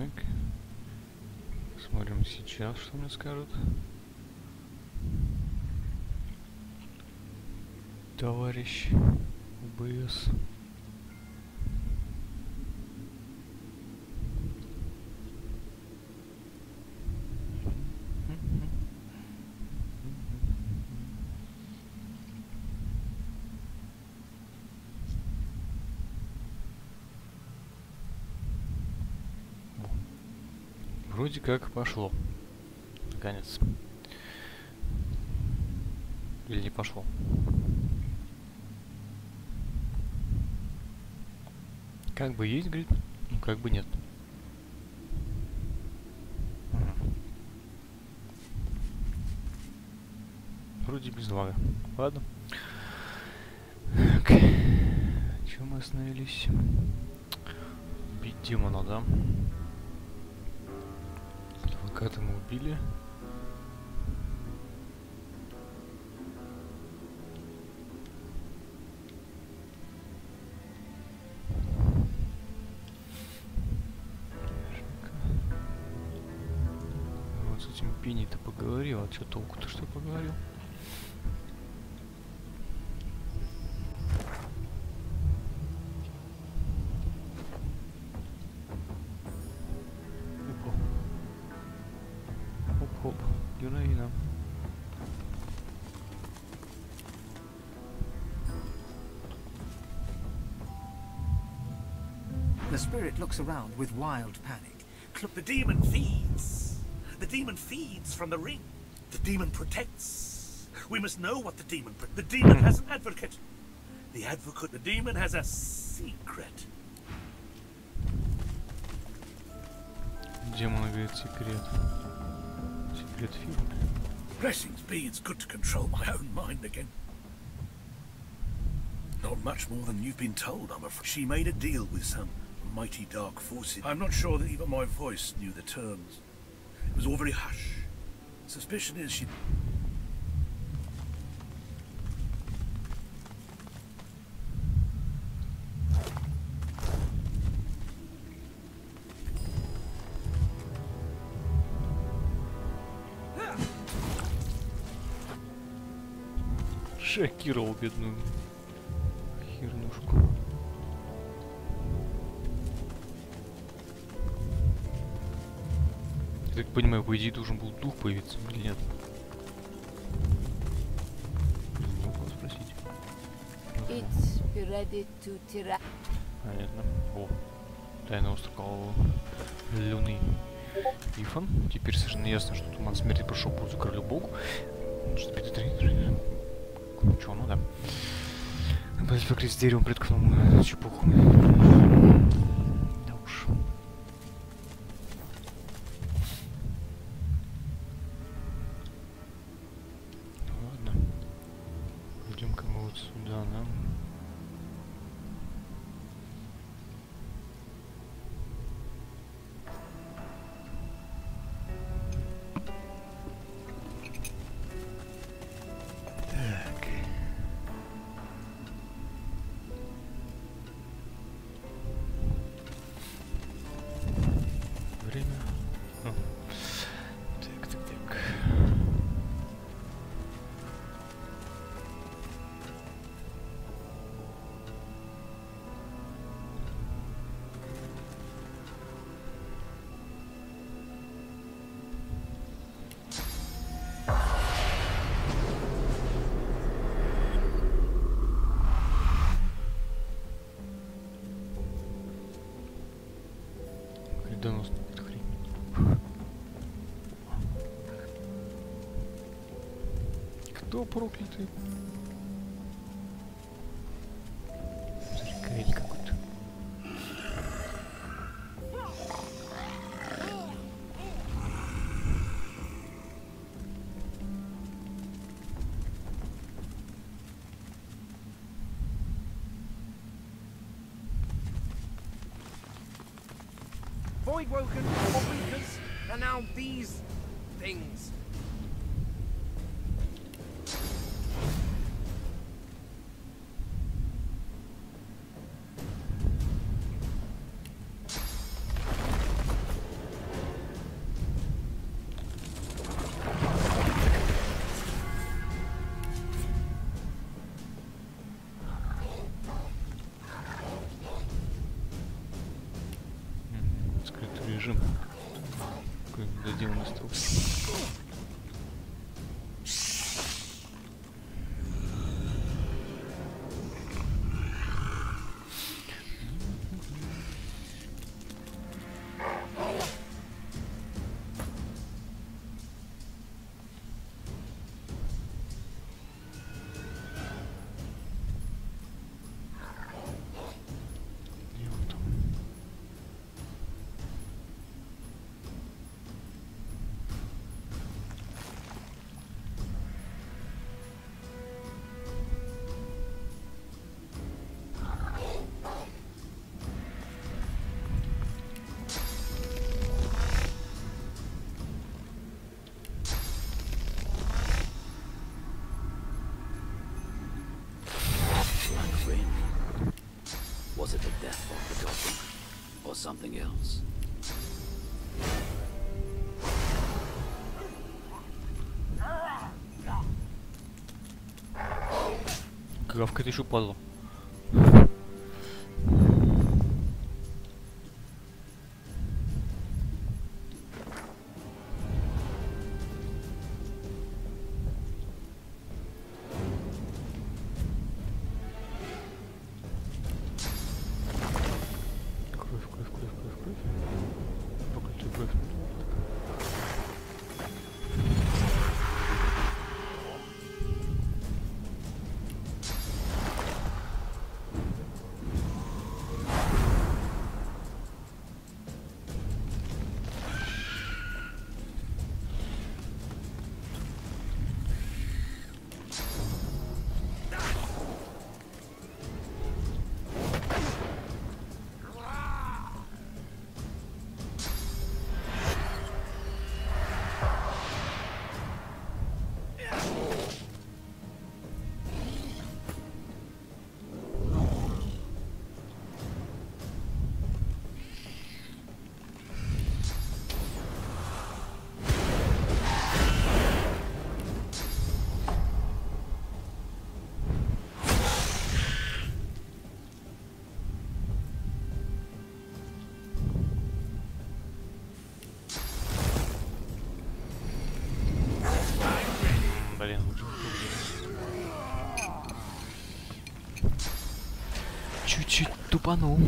Так. Смотрим сейчас, что мне скажут. Товарищ УБС. Вроде как пошло. Наконец. Или не пошло? Как бы есть, говорит, ну как бы нет. Вроде без лага. Ладно. Так. Чем мы остановились? Бить демона, да? Адвоката мы убили. Вот с этим Пенни-то поговорил, а что толку-то, что поговорил? Хоп, Юнаина. The spirit looks around with wild panic. The demon feeds. The demon feeds from the ring. The demon protects. We must know what the demon... The demon has an advocate. The demon has a secret. Демон говорит секрет. Секрет фирмы. Blessings be, it's good to control my own mind again. Not much more than you've been told, I'm afraid. She made a deal with some mighty dark forces. I'm not sure that even my voice knew the terms. It was all very hush. Suspicion is she... Шокировал бедную хернушку. Я так понимаю, по идее должен был дух появиться, или нет? Не могу спросить. Понятно. О, тайный остров Луны. Ифан. Теперь совершенно ясно, что туман смерти прошел путь за королю богу. Что ну да. Надо покрыть с деревом предков чепуху. Да уж. Ладно. Идем-ка мы вот сюда, да? Донос какой-то хрень. Кто проклятый? Зрикарель какой-то. Void-woken weakers, and now these things. Скрытый режим. Какой недоделанный остался. Was it the death of the goblin, or something else? Гавкает еще падла. Блин, чуть-чуть тупанул.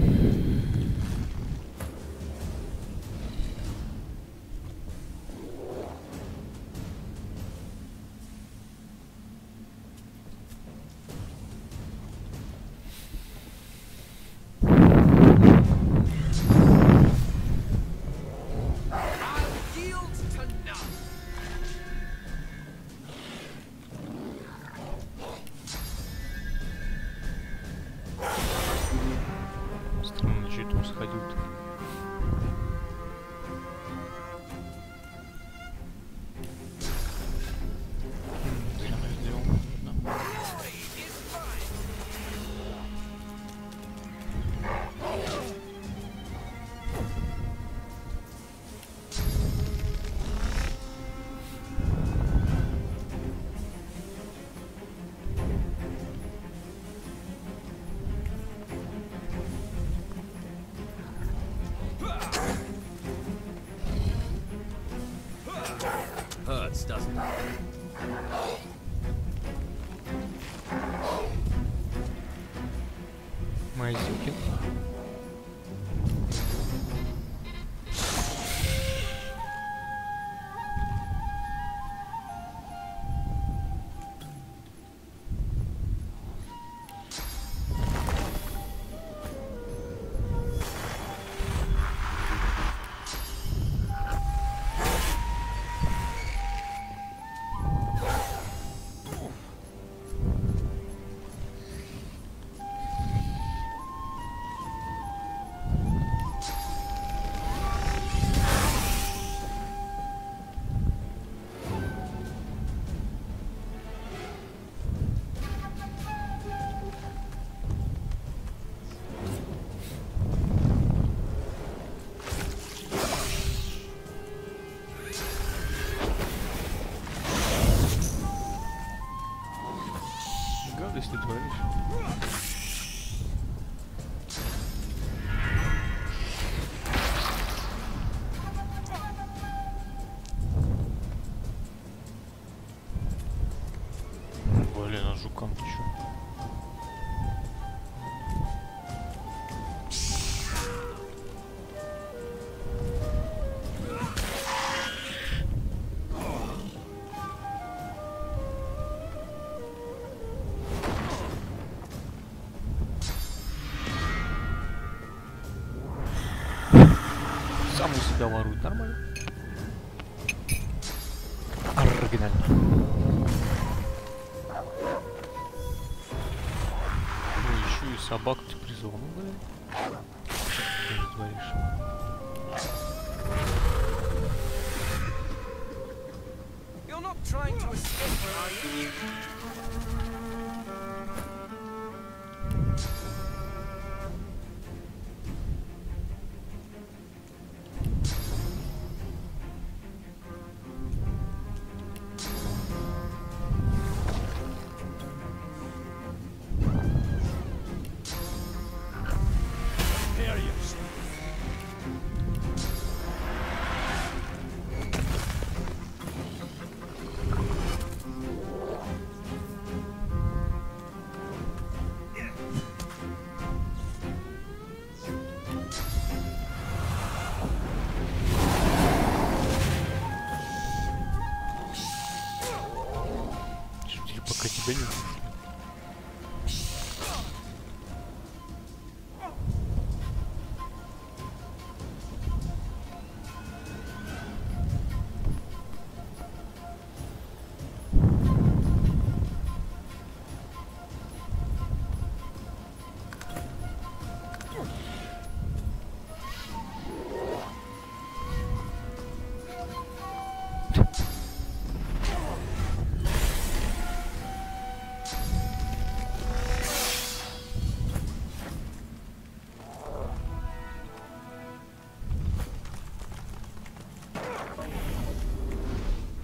Странно, что это он сходил-то. Зря я сделал. Ладно. Hurts, doesn't it? Мазюки. всегда воруют. Нормально. Оригинально. Ну, еще и собак ты призвал. Ну, блин. Что ты творишь? You're not trying to escape, are you? Шутили, пока тебя не услышали.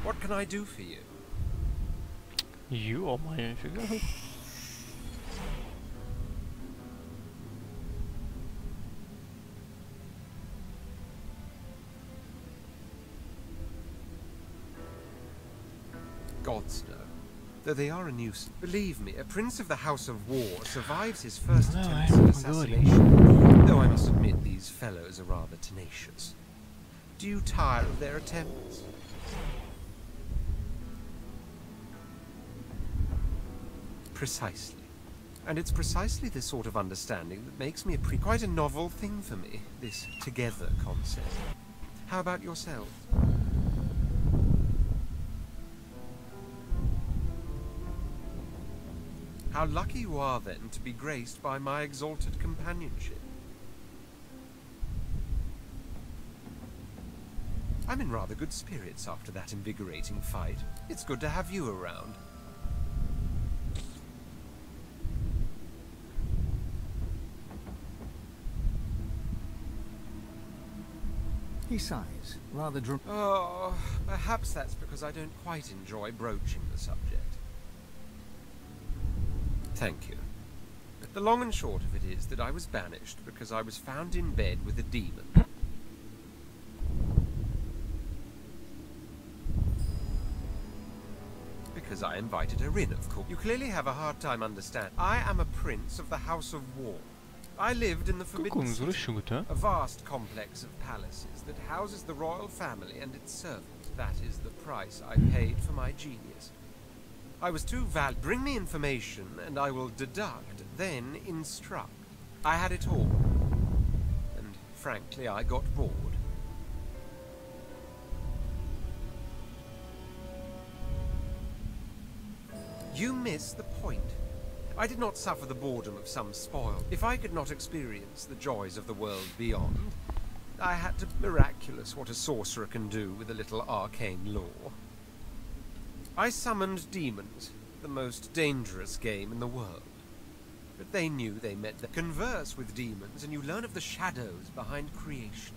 What can I do for you? Ё-моё, нифига. Gods know. Though they are a nuisance. Believe me, a prince of the House of War survives his first No, attempt I'm at assassination. Though I must admit these fellows are rather tenacious. Do you tire of their attempts? Precisely. And it's precisely this sort of understanding that makes me quite a novel thing for me, this together concept. How about yourself? How lucky you are, then, to be graced by my exalted companionship. I'm in rather good spirits after that invigorating fight. It's good to have you around. He sighs, rather Oh, perhaps that's because I don't quite enjoy broaching the subject. Thank you. But the long and short of it is that I was banished because I was found in bed with a demon. Because I invited her in, of course. You clearly have a hard time understanding. I am a prince of the House of War. I lived in the Как Forbidden он City, извращенный, а? a vast complex of palaces that houses the royal family and its servants. That is the price I paid for my genius. I was too Bring me information and I will deduct, then instruct. I had it all. And frankly, I got bored. You miss the point. I did not suffer the boredom of some spoil. If I could not experience the joys of the world beyond, I had to miraculous what a sorcerer can do with a little arcane lore. I summoned demons, the most dangerous game in the world. But they knew they meant that. Converse with demons and you learn of the shadows behind creation.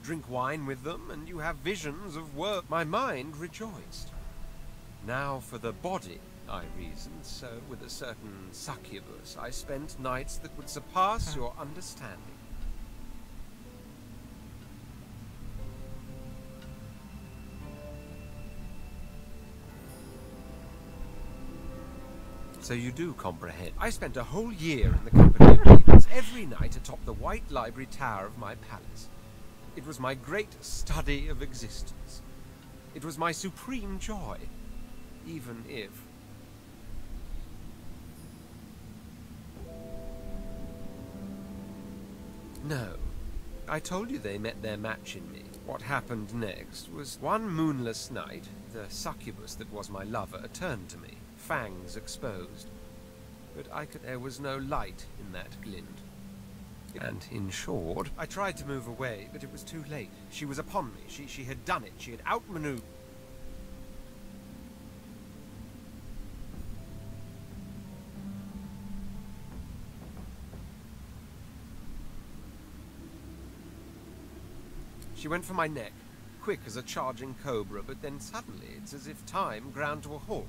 Drink wine with them and you have visions of work. My mind rejoiced. Now for the body, I reasoned, so with a certain succubus I spent nights that would surpass your understanding. So you do comprehend. I spent a whole year in the company of demons, every night atop the white library tower of my palace. It was my great study of existence. It was my supreme joy, even if... No, I told you they met their match in me. What happened next was one moonless night, the succubus that was my lover turned to me, fangs exposed. But there was no light in that glint. And in short, I tried to move away, but it was too late. She was upon me. She had done it. She had outmaneuvered. She went for my neck, quick as a charging cobra, but then suddenly it's as if time ground to a halt.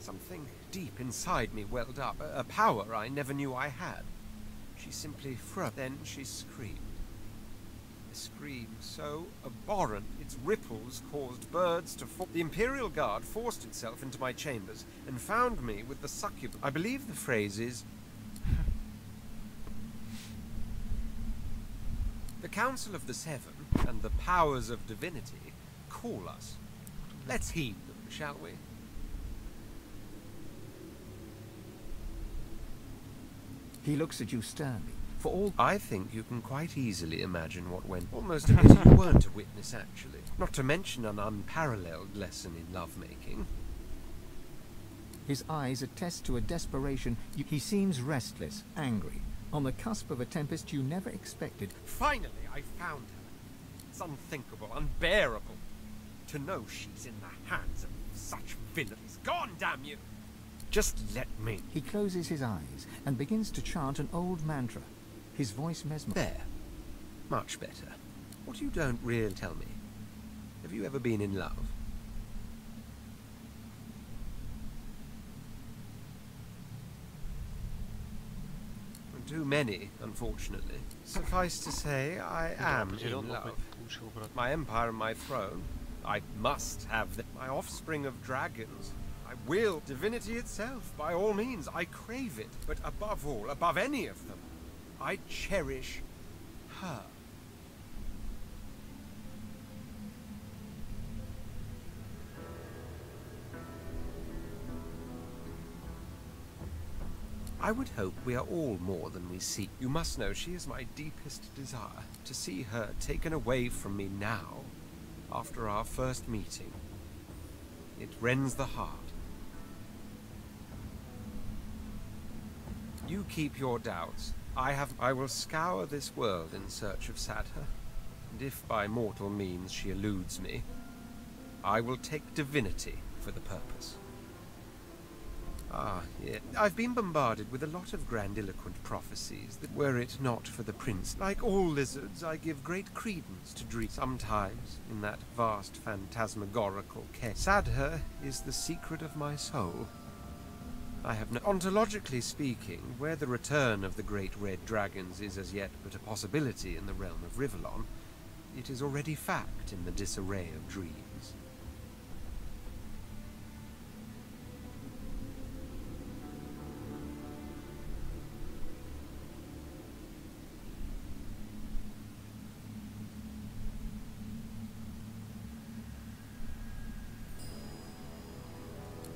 Something deep inside me welled up, a power I never knew I had. She simply froze. Then she screamed. A scream so abhorrent its ripples caused birds to fall. The Imperial Guard forced itself into my chambers and found me with the succubus. I believe the phrase is... The Council of the Seven and the powers of divinity call us. Let's heed them, shall we? He looks at you sternly. For all... I think you can quite easily imagine what went. Almost a pity you weren't a witness, actually. Not to mention an unparalleled lesson in lovemaking. His eyes attest to a desperation. He seems restless, angry, on the cusp of a tempest you never expected. Finally, I found her. It's unthinkable, unbearable. To know she's in the hands of such villains. Gone, damn you! Just let me. He closes his eyes and begins to chant an old mantra. His voice mesmerizes. There. Much better. What you don't really tell me. Have you ever been in love? Too many, unfortunately. Suffice to say, I am in love. My empire and my throne. I must have them. My offspring of dragons. I will. Divinity itself, by all means. I crave it. But above all, above any of them, I cherish her. I would hope we are all more than we see. You must know she is my deepest desire. To see her taken away from me now, after our first meeting, it rends the heart. You keep your doubts. I will scour this world in search of Sadha, and if by mortal means she eludes me, I will take divinity for the purpose. Ah, yeah. I've been bombarded with a lot of grandiloquent prophecies that were it not for the prince. Like all lizards, I give great credence to dreams. Sometimes, in that vast phantasmagorical case, Sadha is the secret of my soul. I have no... Ontologically speaking, where the return of the great red dragons is as yet but a possibility in the realm of Rivellon, it is already fact in the disarray of dreams.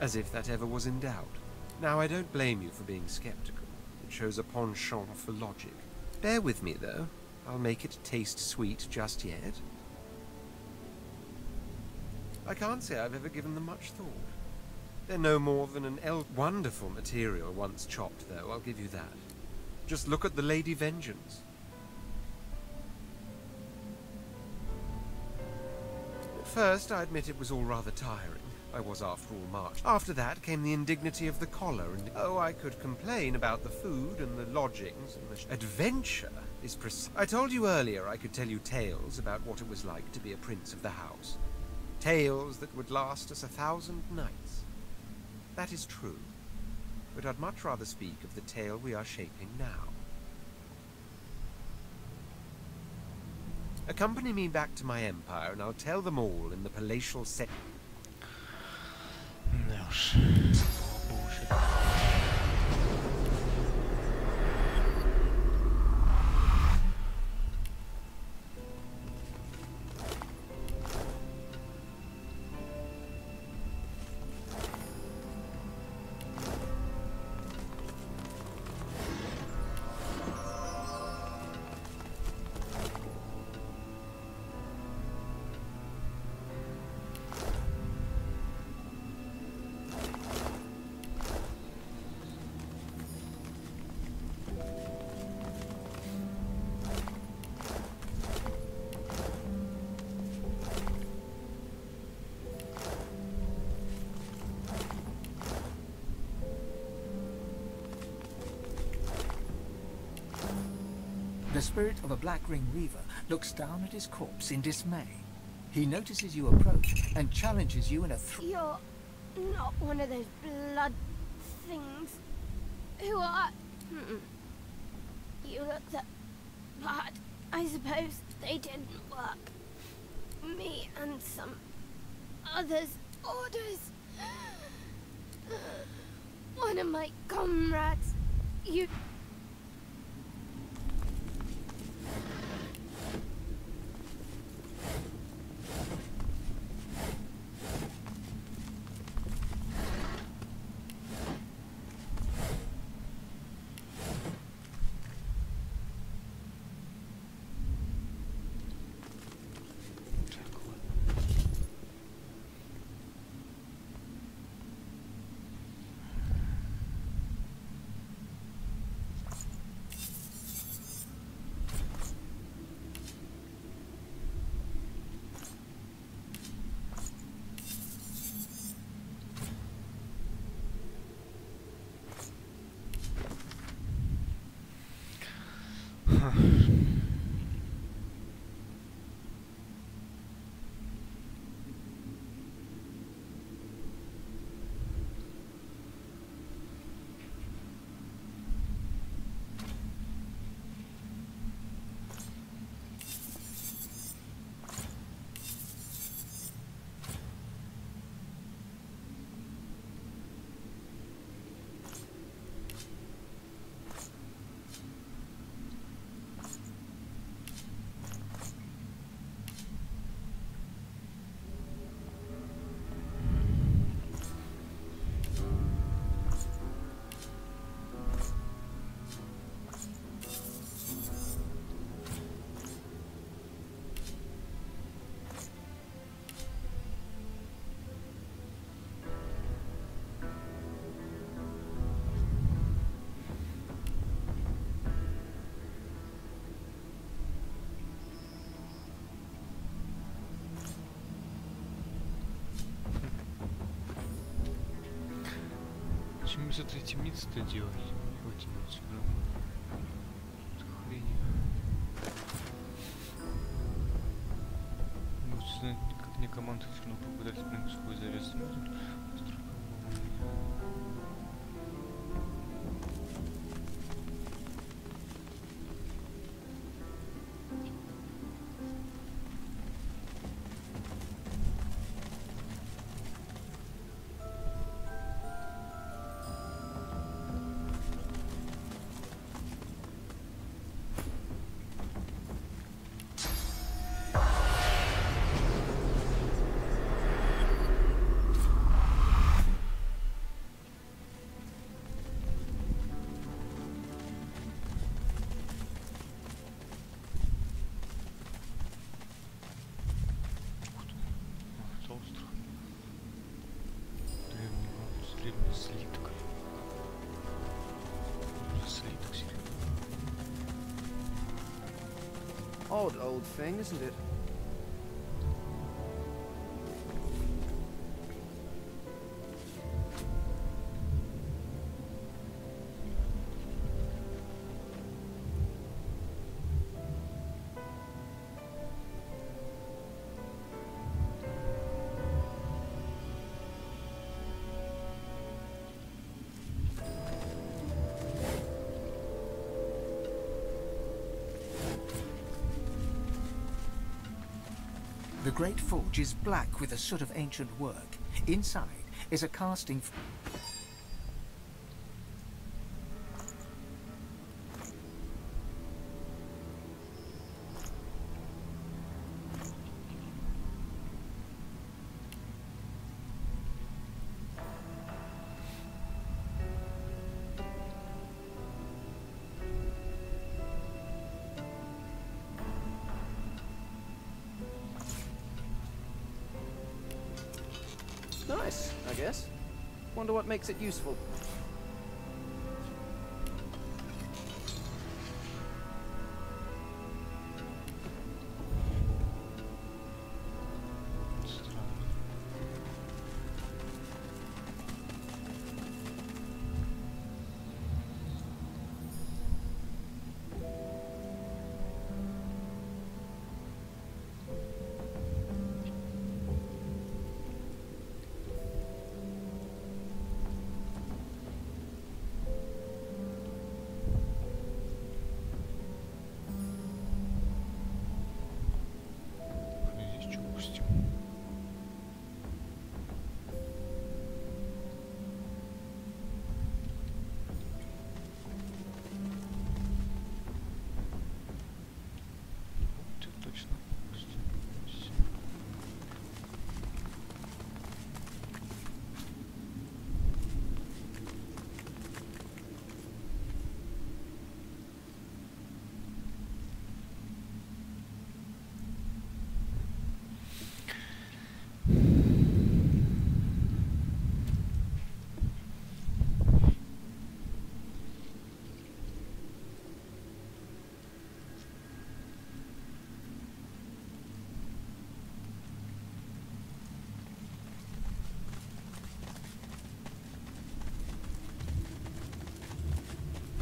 As if that ever was in doubt. Now, I don't blame you for being skeptical. It shows a penchant for logic. Bear with me, though. I'll make it taste sweet just yet. I can't say I've ever given them much thought. They're no more than an wonderful material once chopped, though, I'll give you that. Just look at the Lady Vengeance. At first, I admit it was all rather tiring. I was, after all, marched. After that came the indignity of the collar, and oh, I could complain about the food and the lodgings and the adventure is I told you earlier I could tell you tales about what it was like to be a prince of the house. Tales that would last us 1,000 nights. That is true, but I'd much rather speak of the tale we are shaping now. Accompany me back to my empire, and I'll tell them all in the palatial set. Да уж. Bullshit. The spirit of a Black Ring Reaver looks down at his corpse in dismay. He notices you approach and challenges you in a You're not one of those blood things. Who are... You look the part. I suppose they didn't work. Me and some others' orders. One of my comrades. You... Почему с этой темницы-то делать? Вытянуть, ну, хрень. Вот, как не команда, все равно попадать на свой зарез. Слиток. Слиток себе. Odd old thing, isn't it? The great forge is black with a soot of ancient work. Inside is a casting... Nice, I guess. Wonder what makes it useful.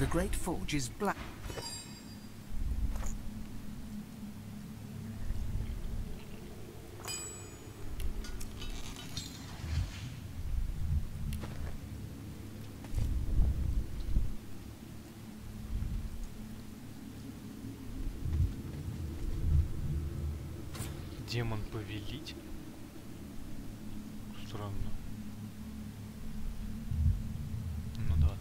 The great forge is black. Демон-повелитель? Странно. Ну да.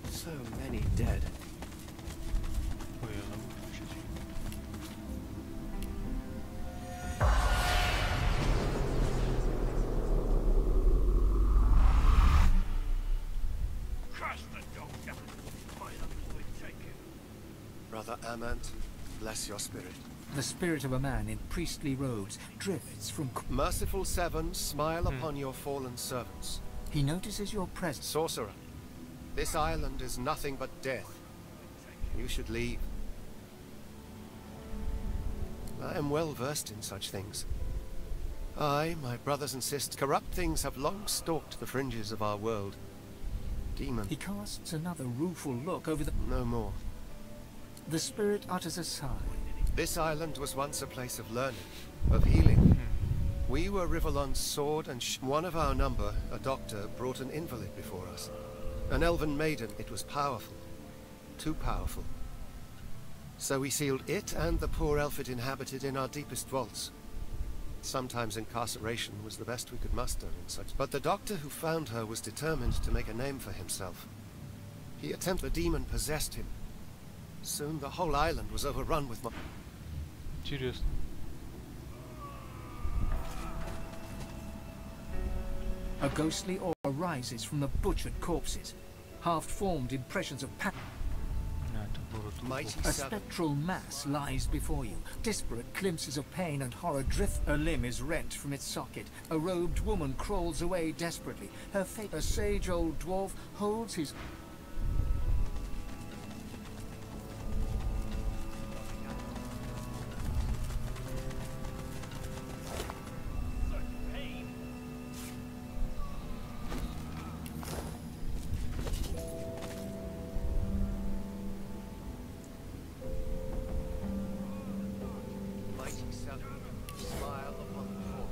So many dead. Ой, я забыл включить. Trust the doctor. My uncle would take it. Brother Amant, bless your spirit. The spirit of a man in priestly robes drifts from... Merciful Seven, smile upon your fallen servants. He notices your presence. Sorcerer, this island is nothing but death. You should leave. I am well versed in such things. I, my brothers and sisters, corrupt things have long stalked the fringes of our world. Demon. He casts another rueful look over the... No more. The spirit utters a sigh. This island was once a place of learning, of healing. We were Rivellon's sword and one of our number, a doctor, brought an invalid before us. An elven maiden. It was powerful. Too powerful. So we sealed it and the poor elf it inhabited in our deepest vaults. Sometimes incarceration was the best we could muster in such... But the doctor who found her was determined to make a name for himself. He attempted... The demon possessed him. Soon the whole island was overrun with... Интересно. A ghostly aura rises from the butchered corpses. Half-formed impressions of pain. Mighty A Seven. spectral mass lies before you. Disparate glimpses of pain and horror drift. A limb is rent from its socket. A robed woman crawls away desperately. Her fate... A sage old dwarf holds his... Mighty Seven, smile upon the fallen.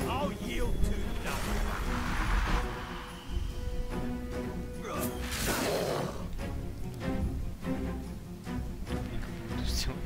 I'll yield to nothing. Буду сделать.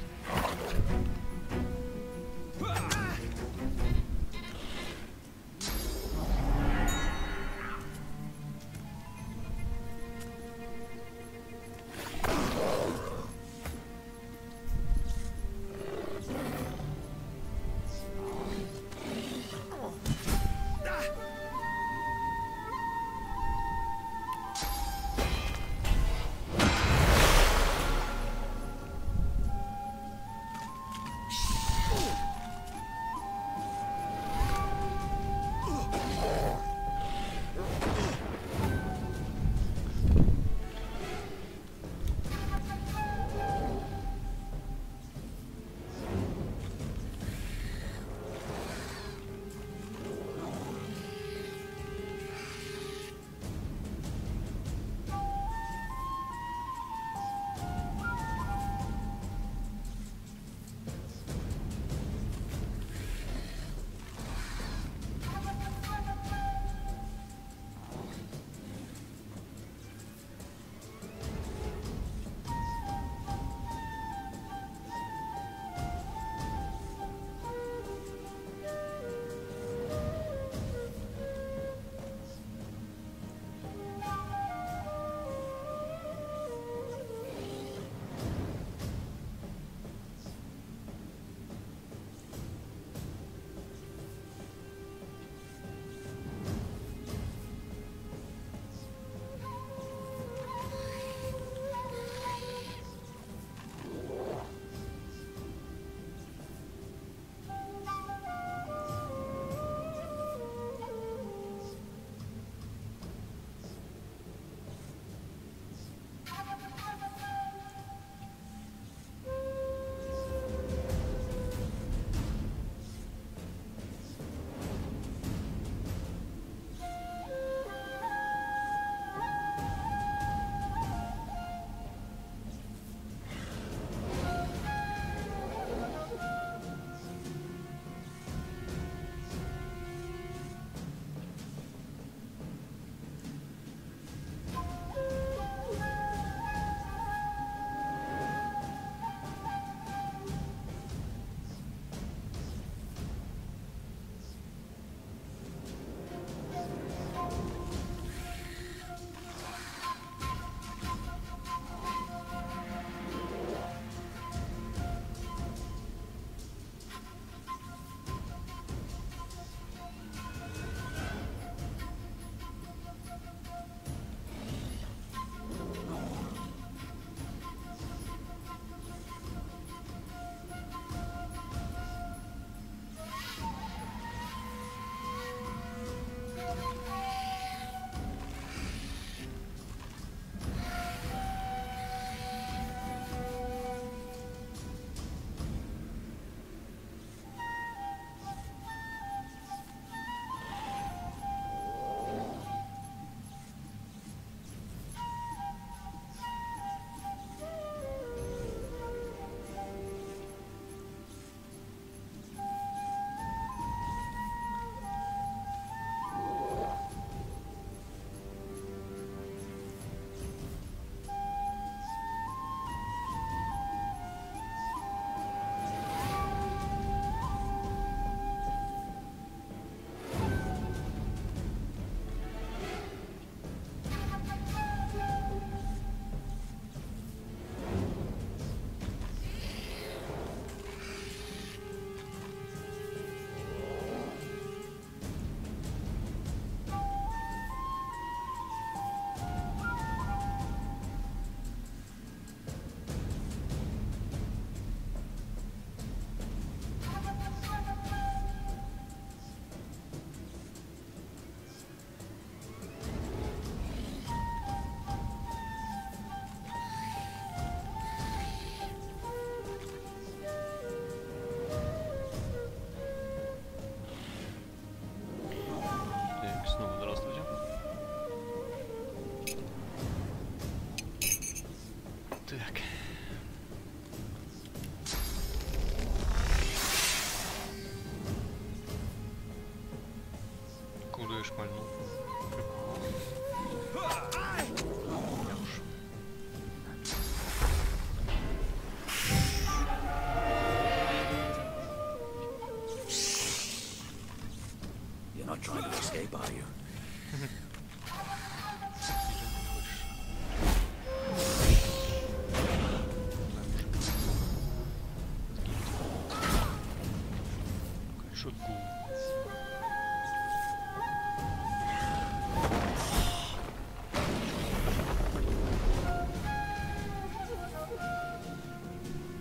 шутку.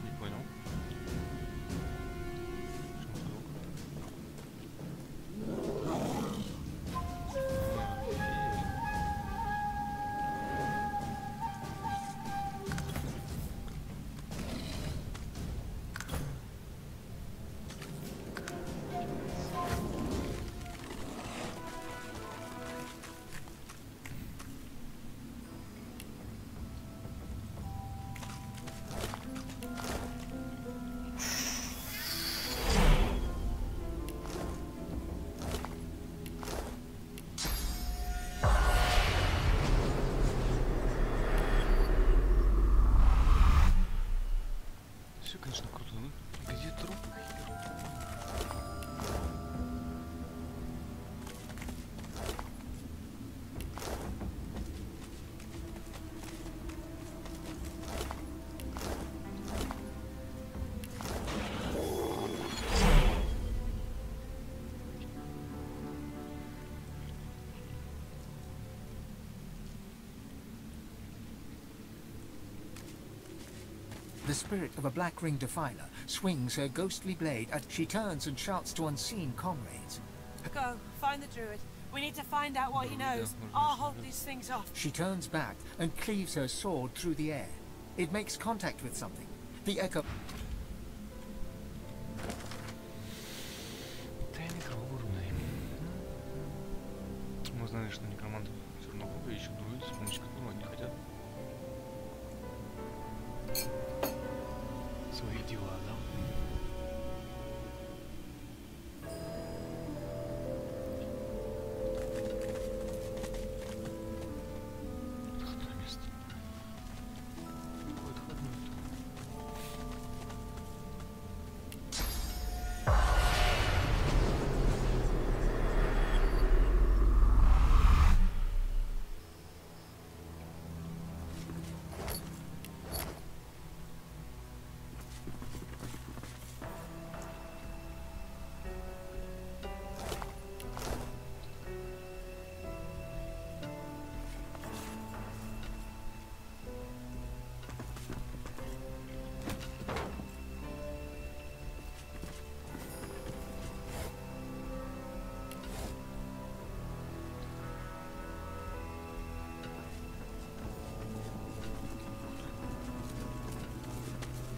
Не понял. Все, конечно, круто, ну где труп? The spirit of a black-ringed defiler swings her ghostly blade as she turns and shouts to unseen comrades. Go, find the druid. We need to find out what he knows. I'll hold these things off. She turns back and cleaves her sword through the air. It makes contact with something. The echo... Тайный кровавый. Мы знали, что некромант все равно много, еще друид, с помощью которого они хотят свои дела, да? Отходное место. Какое отходное-то?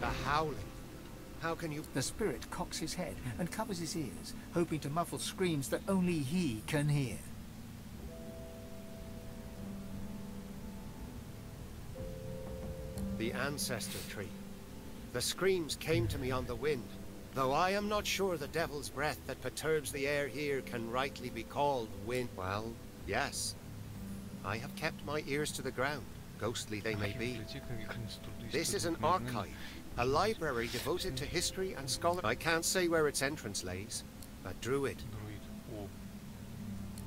The howling. How can you... The spirit cocks his head and covers his ears, hoping to muffle screams that only he can hear. The ancestor tree. The screams came to me on the wind, though I am not sure the devil's breath that perturbs the air here can rightly be called wind. Well, yes. I have kept my ears to the ground, ghostly they may be. This is an archive, a library devoted to history and scholarship. I can't say where its entrance lays. A druid.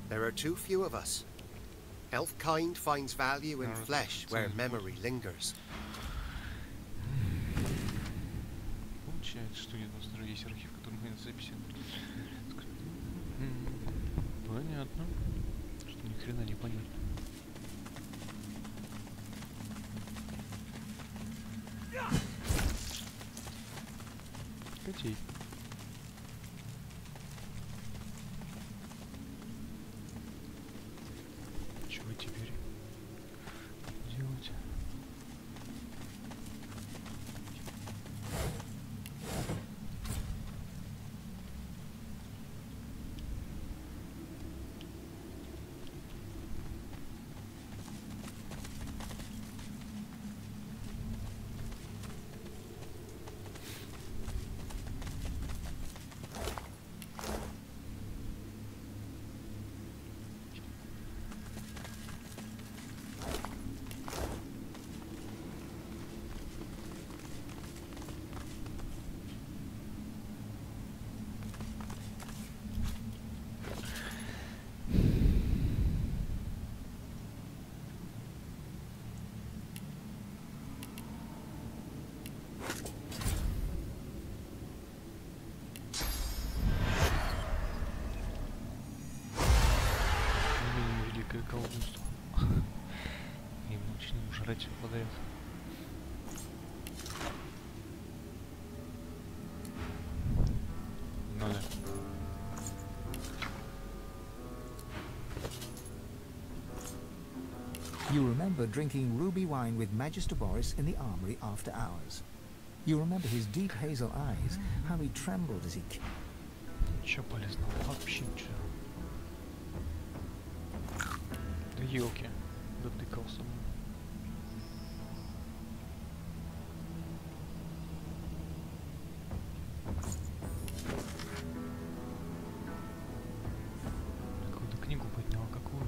There are too few of us. Elf kind finds value in flesh where memory lingers. Получается, что где-то у нас даже есть архив, который мы записи. Понятно. Что ни хрена не понятно. Котей. Чего теперь делать? дикое колдунство. И начнем жрать все подряд. Надо. You remember drinking ruby wine with Magister Boris in the armory after hours. You remember his deep hazel eyes, how he trembled as he... Ничего полезного, вообще ничего. Да елки, дотыкался. Какую-то книгу поднял, какую?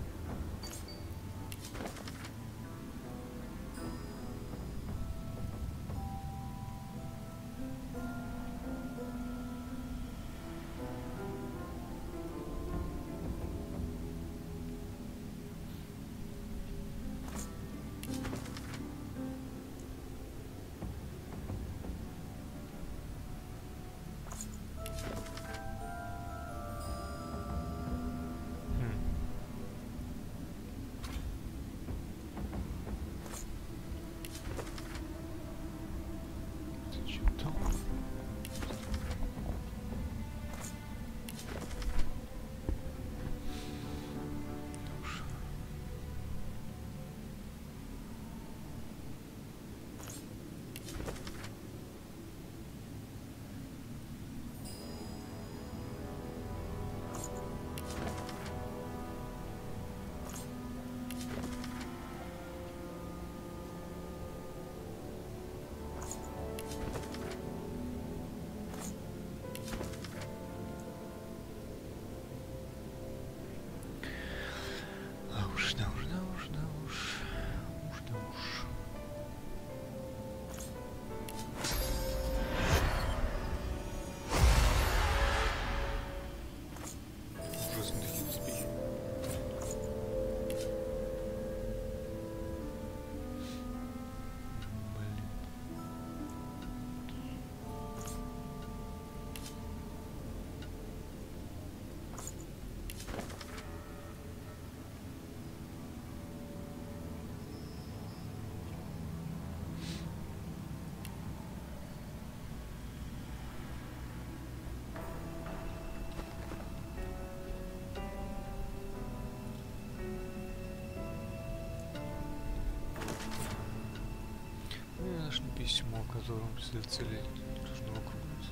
Письмо, о котором цель нужно окружить.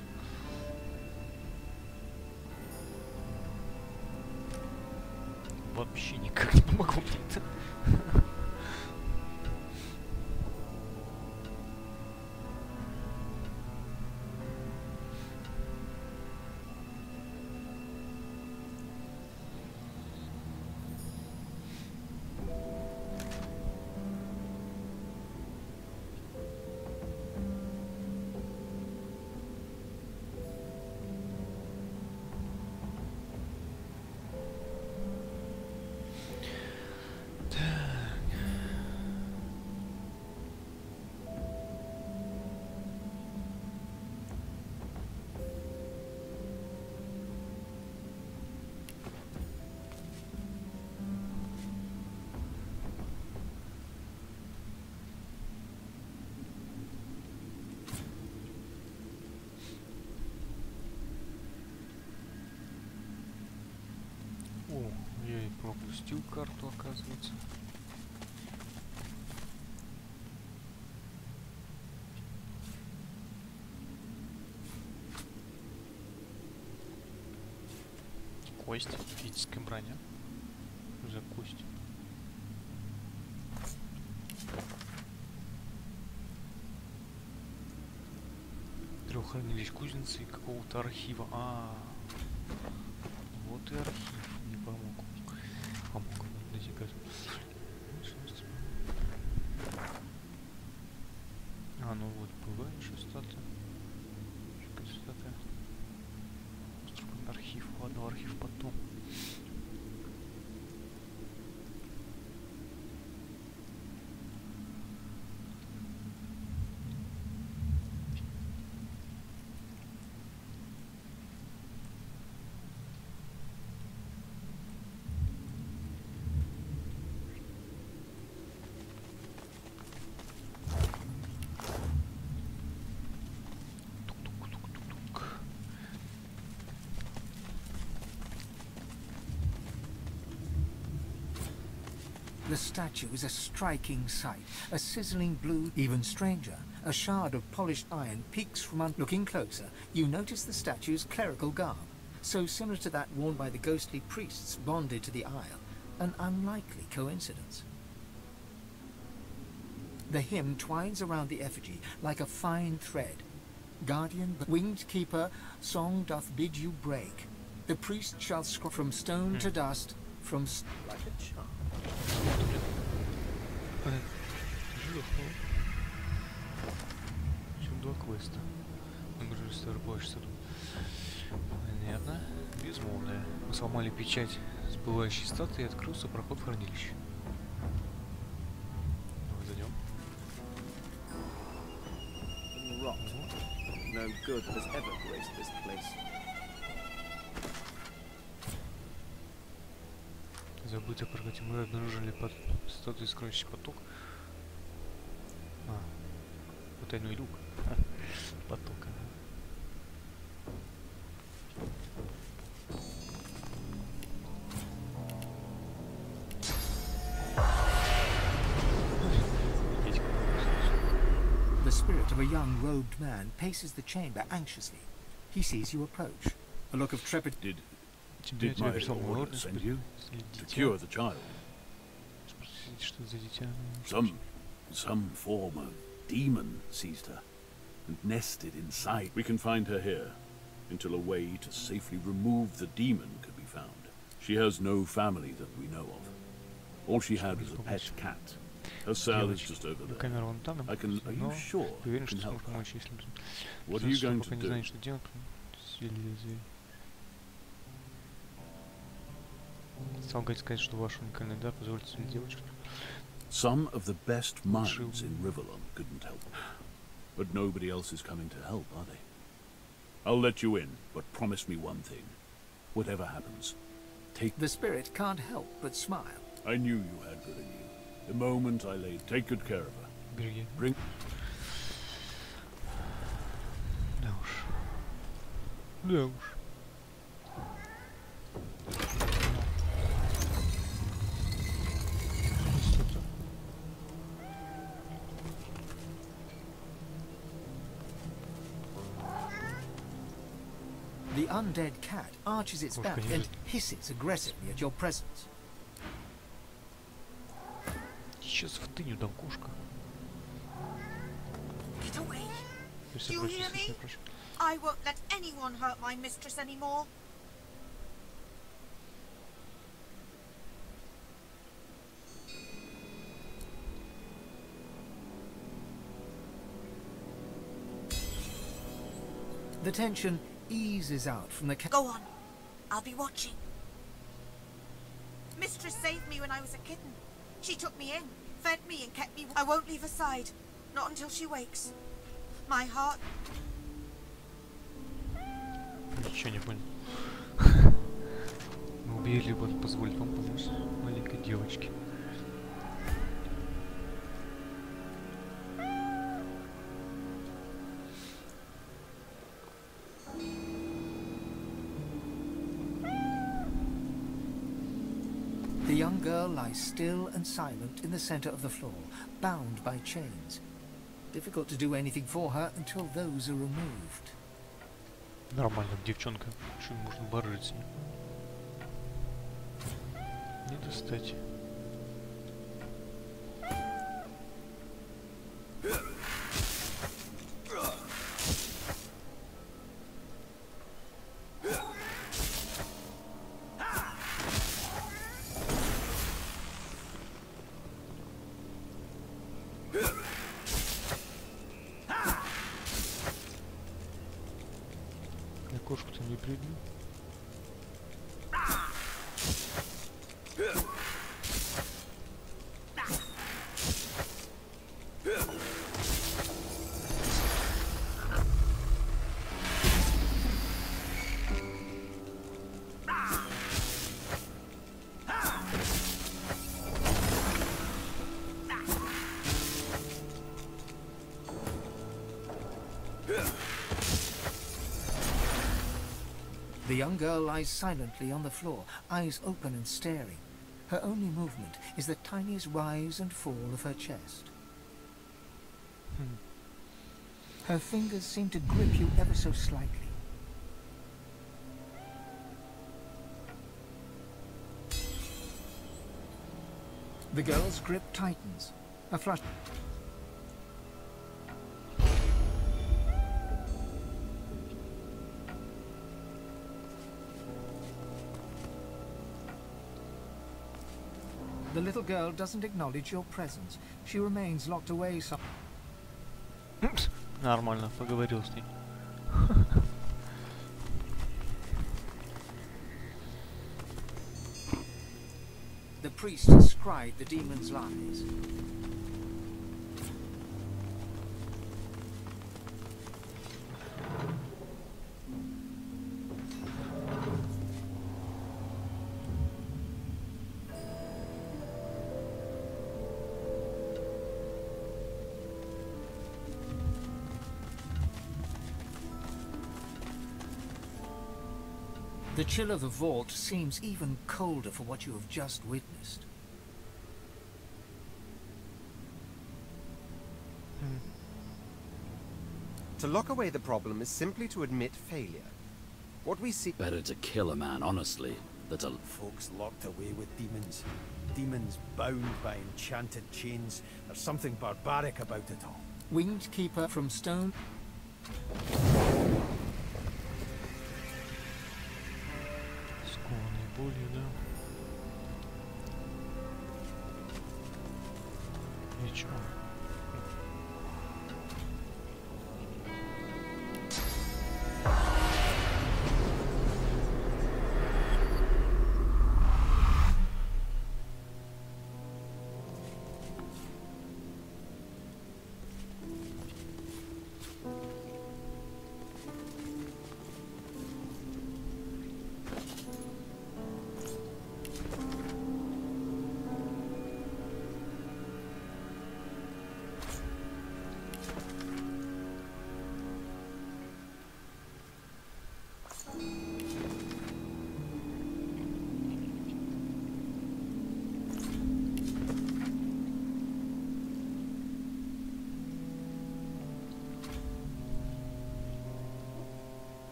Вообще никак не помогло мне это. О, я и пропустил карту, оказывается. Кость, физическая броня. За кость. Трех хранилищ кузницы и какого-то архива. Вот и архив. Не помог. Помог. Ну вот, бывающие статы. Архив. Ладно, архив потом. statue is a striking sight. A sizzling blue, even stranger. A shard of polished iron peeks from looking closer, you notice the statue's clerical garb, so similar to that worn by the ghostly priests bonded to the isle. An unlikely coincidence. The hymn twines around the effigy like a fine thread. Guardian, winged keeper, song doth bid you break. The priest shall scroll from stone to dust, from like a charm. Чем два квеста. Понятно. Безмолвное. Мы сломали печать сбывающей статуи и открылся проход в хранилище. Давай зайдем. No good has ever graced this place. Забыть о прокате. Мы обнаружили статую скрывающий поток. Потайной люк. Поток. The spirit of a young robed man paces the chamber anxiously. He sees you approach. A look of trepidation. Did my lord send you to cure the child? Some form of demon seized her and nested inside. We can find her here until a way to safely remove the demon could be found. She has no family that we know of. All she had was a pet cat. Her cell is just over there. Are you sure you can help her? What are you going to do? Some of the best minds in Rivellon couldn't help her. But nobody else is coming to help, are they? I'll let you in, but promise me one thing. Whatever happens, take... The spirit can't help but smile. I knew you had good in you. The moment I laid... Take good care of her. Bring... Да уж. The undead cat arches its back and hisses aggressively at your presence. Сейчас в тыню дам кошка. Get away. You hear me? I won't let anyone hurt my mistress anymore. The tension eases out from the cat. Go on. I'll be watching. Mistress saved me when I was a kitten. She took me in, fed me and kept me... I won't leave her side. Not until she wakes. My heart... Ничего не понял. Мы убили, вот позволить вам помочь маленькой девочке. The young girl lies still and silent in the center of the floor, bound by chains. Difficult to do anything for her until those are removed. Нормально, девчонка. Чё можно барыжить с ней? Не достать. Я кошку-то не прибью. The young girl lies silently on the floor, eyes open and staring. Her only movement is the tiniest rise and fall of her chest. Her fingers seem to grip you ever so slightly. The girl's grip tightens. A flush. The little girl doesn't acknowledge your presence. She remains locked away some... Нормально, поговорил с ней. The priest has scried the demon's lies. The chill of the vault seems even colder for what you have just witnessed. To lock away the problem is simply to admit failure. What we see... Better to kill a man honestly than to... Folks locked away with demons. Demons bound by enchanted chains. There's something barbaric about it all. Winged keeper from stone... Скованный болью, да. И чё?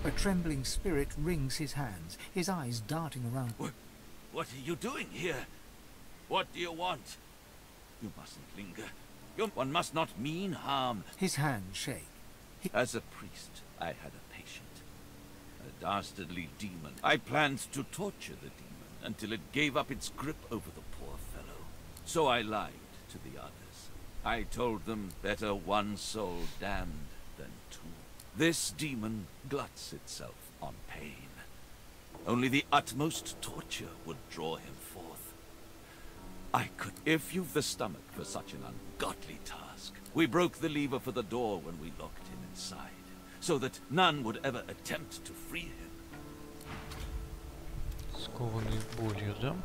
A trembling spirit wrings his hands, his eyes darting around. What are you doing here? What do you want? You mustn't linger. One must not mean harm. His hands shake. As a priest, I had a patient. A dastardly demon. I planned to torture the demon until it gave up its grip over the poor fellow. So I lied to the others. I told them better one soul damned than two. This demon gluts itself on pain. Only the utmost torture would draw him forth. I could... If you've the stomach for such an ungodly task. We broke the lever for the door when we locked him inside, so that none would ever attempt to free him. Скованный болью, да?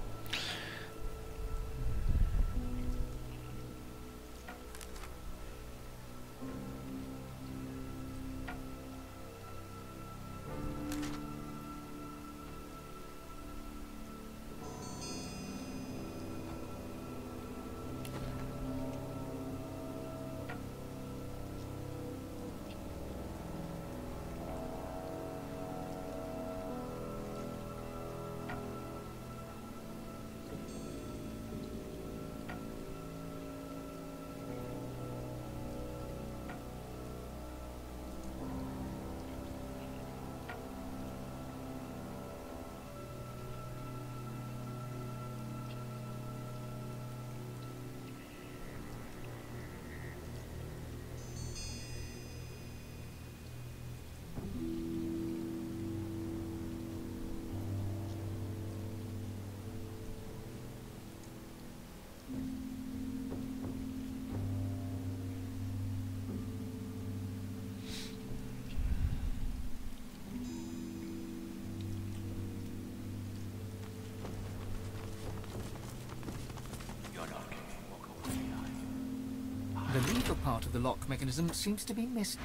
The lever part of the lock mechanism seems to be missing.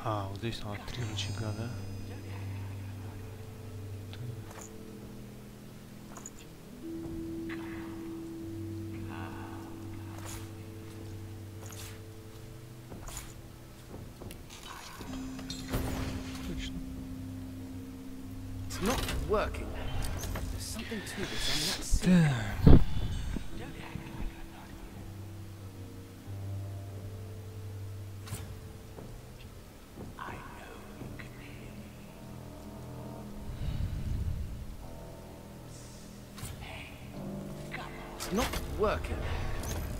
А, вот здесь надо 3 рычага, да? It's not working. There's something to this I'm not seeing. Так. It's not working.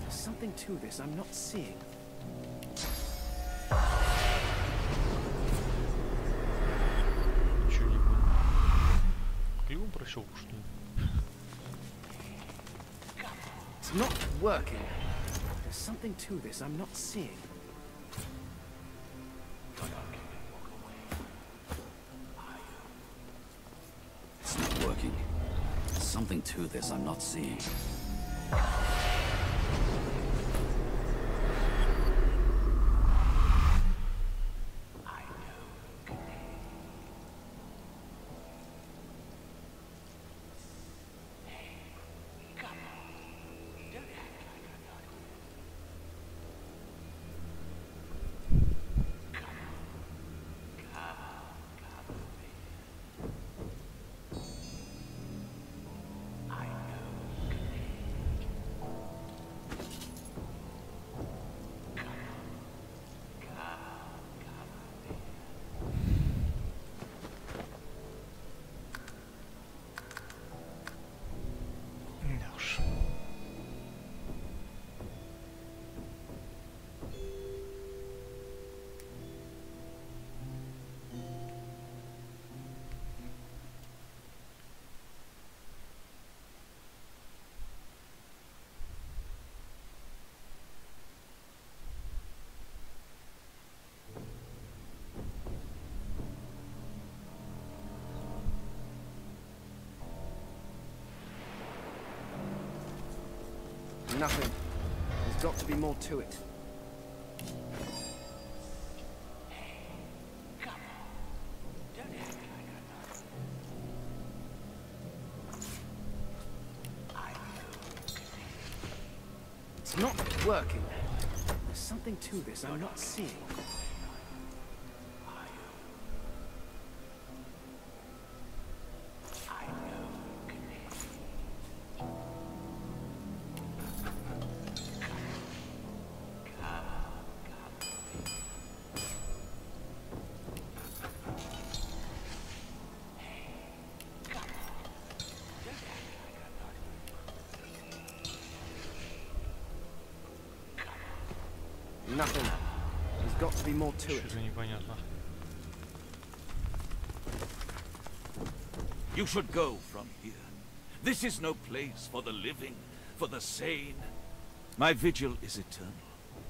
There's something to this I'm not seeing. Ничего не понял. Кривым прощелку, что ли? It's not working. There's something to this I'm not seeing. It's not working. There's something to this I'm not seeing. Да уж. Nothing. There's got to be more to it. It's not working. There's something to this I'm not seeing. Nothing. There's got to be more to it. Что-то непонятно. You should go from here. This is no place for the living, for the sane. My vigil is eternal.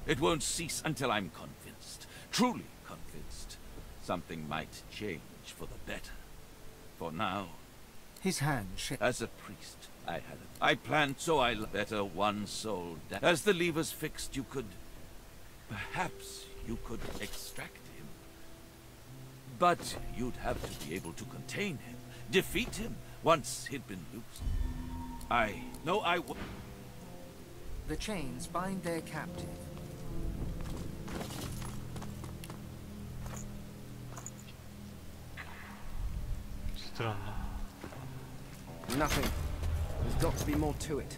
It won't cease until I'm convinced, truly convinced. Something might change for the better. For now, His hand shook. as a priest, I planned so I'll better one soul. As the levers fixed, perhaps you could extract him. But you'd have to be able to contain him, defeat him once he'd been loosed. I know I would. The chains bind their captive. Странно. Nothing. There's got to be more to it.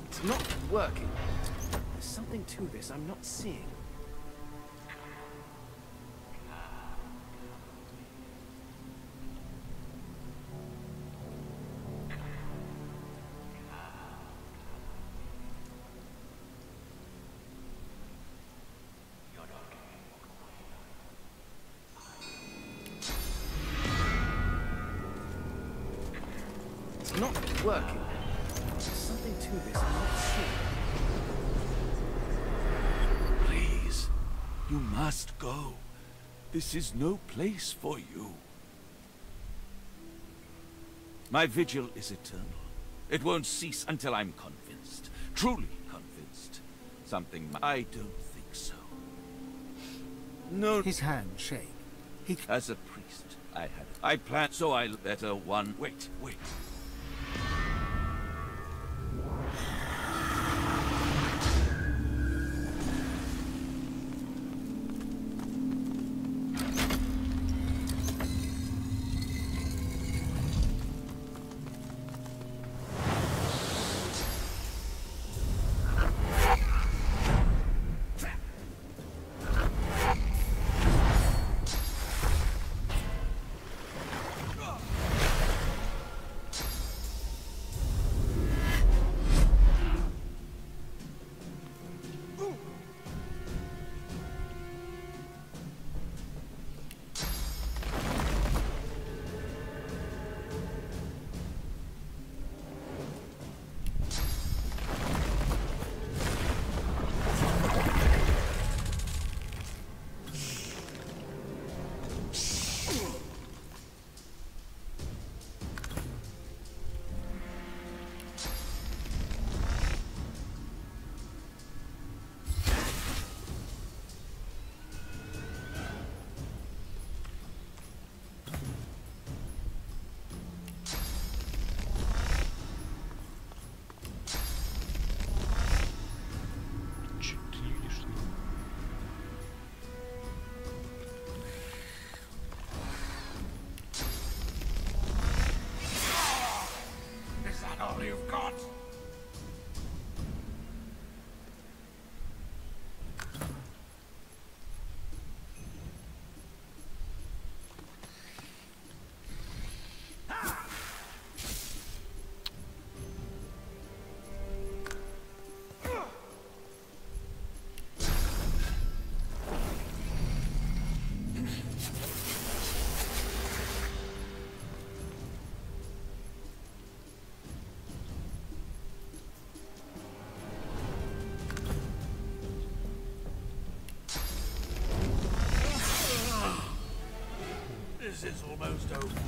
It's not working. There's something to this I'm not seeing. It's not working. There's something to this, I'm not sure. Please, you must go. This is no place for you. My vigil is eternal. It won't cease until I'm convinced. Truly convinced. I don't think so. No. His hand shake. As a priest, I plan, so I'll better one. Wait. This is almost over.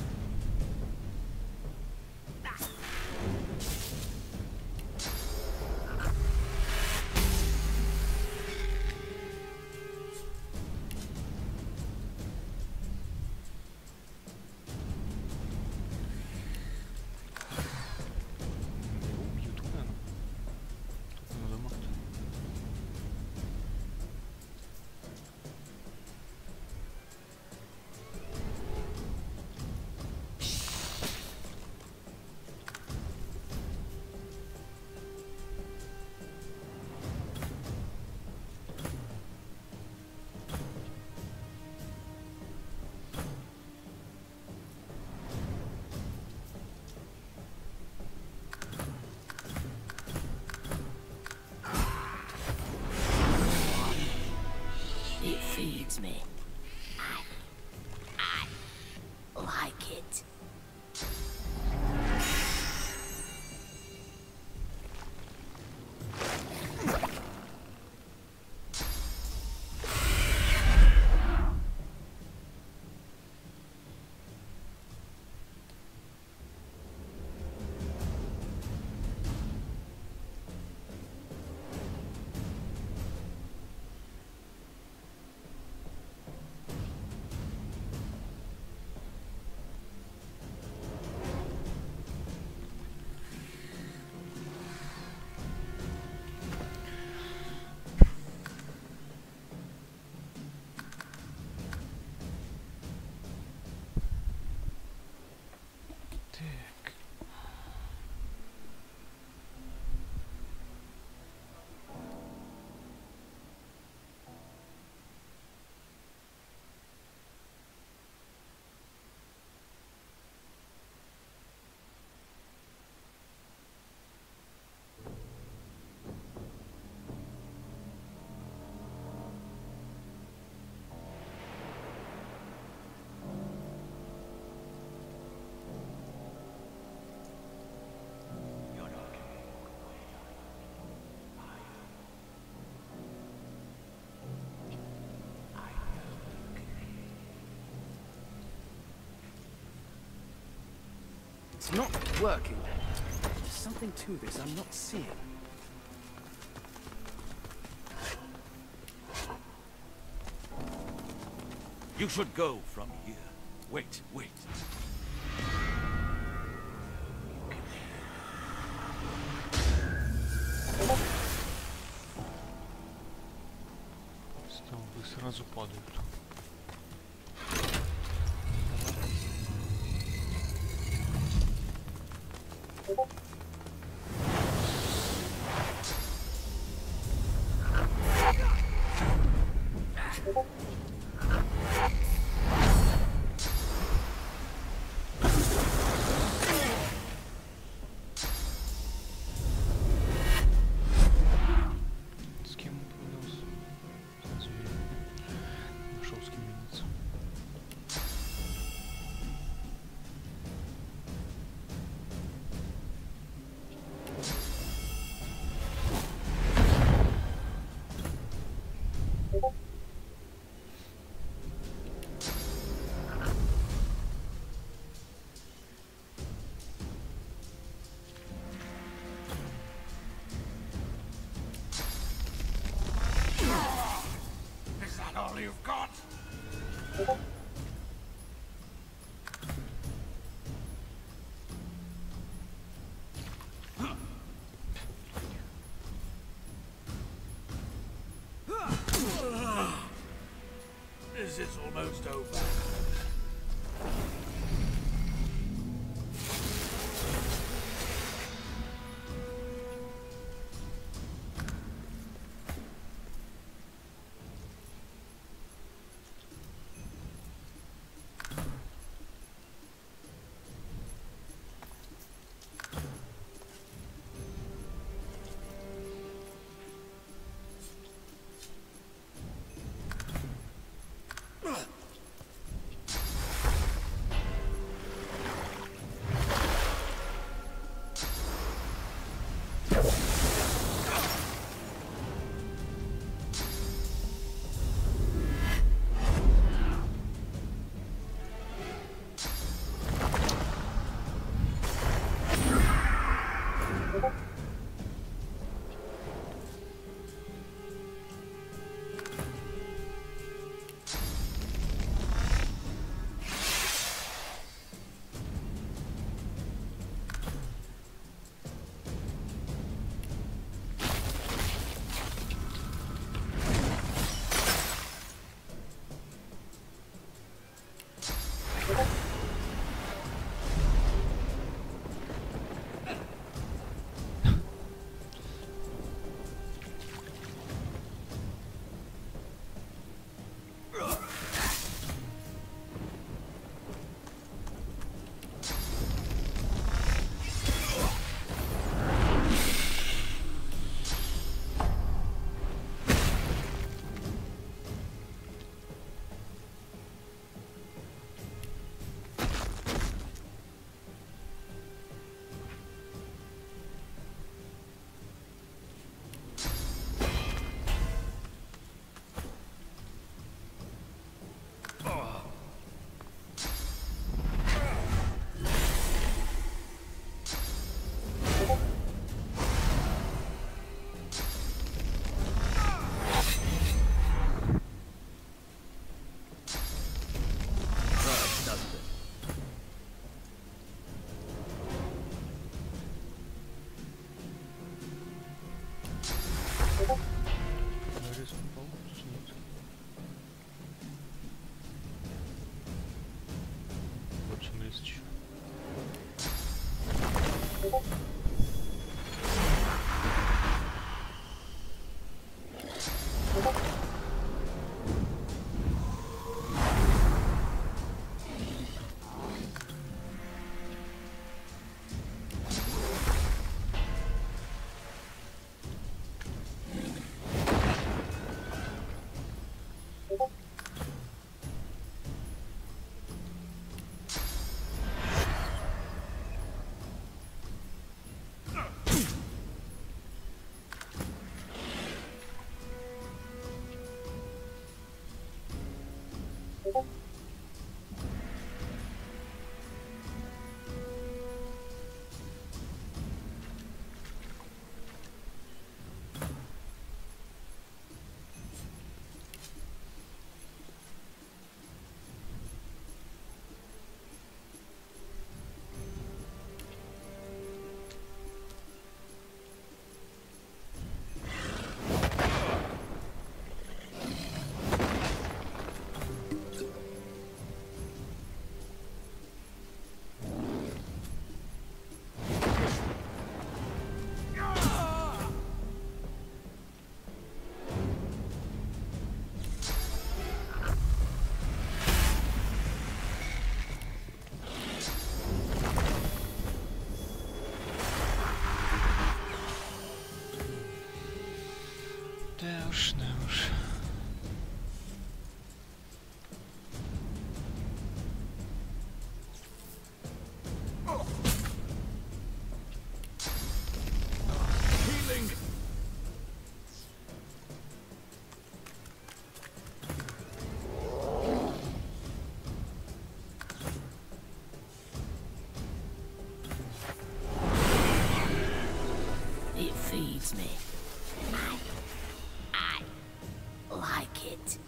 Убьют, наверное. Тут надо махать. It feeds me. I like it. It's not working. There's something to this I'm not seeing. You should go from here. Wait, wait. Столбы сразу падают. С кем он поменялся? Зверь. Нашел с кем меняться. Is that all you've got? This is almost over. like it.